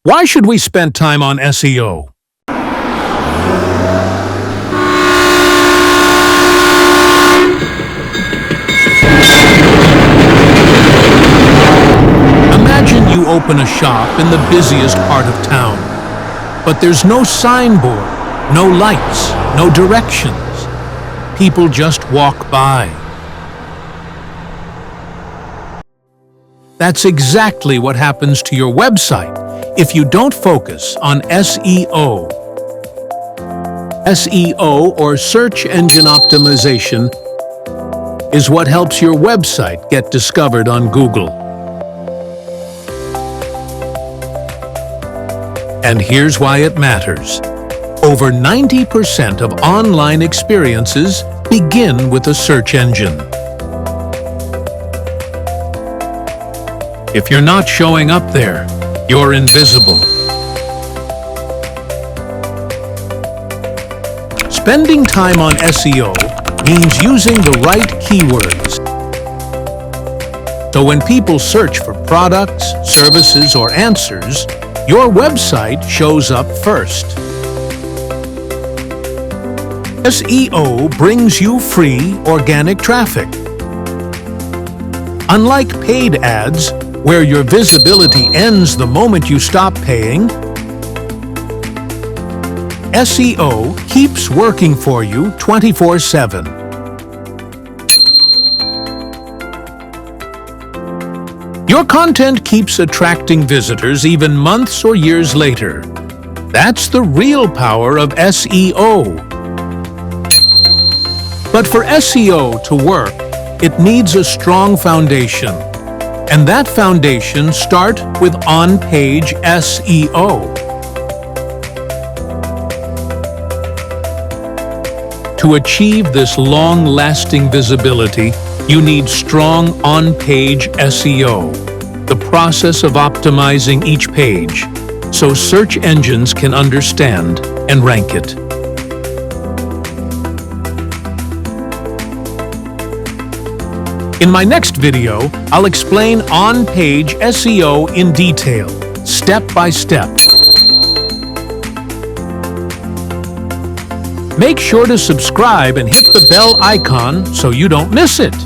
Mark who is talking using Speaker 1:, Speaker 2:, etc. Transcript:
Speaker 1: Why should we spend time on SEO? Imagine you open a shop in the busiest part of town, but there's no signboard, no lights, no directions. People just walk by. That's exactly what happens to your website if you don't focus on SEO. SEO, or search engine optimization, is what helps your website get discovered on Google. And here's why it matters. Over 90% of online experiences begin with a search engine. If you're not showing up there, you're invisible. Spending time on SEO means using the right keywords. So when people search for products, services, or answers, your website shows up first. SEO brings you free, organic traffic. Unlike paid ads, where your visibility ends the moment you stop paying, SEO keeps working for you 24/7. Your content keeps attracting visitors even months or years later. That's the real power of SEO. But for SEO to work, it needs a strong foundation. And that foundation starts with on-page SEO. To achieve this long-lasting visibility, you need strong on-page SEO, the process of optimizing each page, so search engines can understand and rank it. In my next video, I'll explain on-page SEO in detail, step by step. Make sure to subscribe and hit the bell icon so you don't miss it.